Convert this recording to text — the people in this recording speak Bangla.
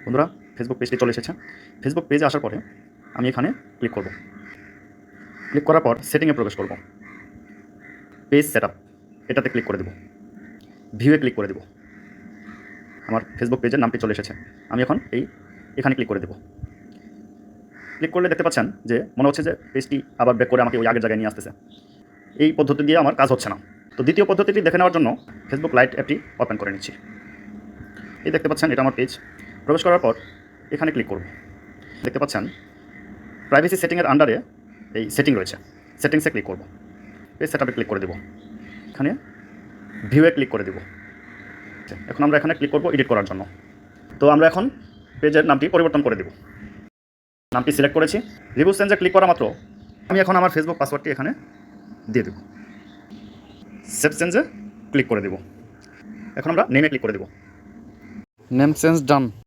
বন্ধুরা, ফেসবুক পেজটি চলে এসেছে। ফেসবুক পেজে আসার পরে আমি এখানে ক্লিক করব। ক্লিক করার পর সেটিংয়ে প্রবেশ করব। পেজ সেটআপ এটাতে ক্লিক করে দেব। ভিউয়ে ক্লিক করে দেব। আমার ফেসবুক পেজের নামটি চলে এসেছে। আমি এখন এখানে ক্লিক করে দেব। ক্লিক করলে দেখতে পাচ্ছেন যে মনে হচ্ছে যে পেজটি আবার ব্যাক করে আমাকে ওই আগের জায়গায় নিয়ে আসতেছে। এই পদ্ধতি দিয়ে আমার কাজ হচ্ছে না। তো দ্বিতীয় পদ্ধতিটি দেখে নেওয়ার জন্য ফেসবুক লাইট অ্যাপটি ওপেন করে নিচ্ছি। এই দেখতে পাচ্ছেন এটা আমার পেজ। প্রবেশ করার পর এখানে ক্লিক করব। দেখতে পাচ্ছেন প্রাইভেসি সেটিংয়ের আন্ডারে এই সেটিং রয়েছে। সেটিংসে ক্লিক করব। পেজ সেটআপে ক্লিক করে দেব। এখানে ভিউয়ে ক্লিক করে দেব। এখন আমরা এখানে ক্লিক করব এডিট করার জন্য। তো আমরা এখন পেজের নামটি পরিবর্তন করে দেব। নামটি সিলেক্ট করেছি। রিভিউ চেঞ্জে ক্লিক করা মাত্র আমি এখন আমার ফেসবুক পাসওয়ার্ডটি এখানে দিয়ে দেব। সেভ চেঞ্জে ক্লিক করে দেব। এখন আমরা নেমে ক্লিক করে দেব। নেম চেঞ্জ ডান।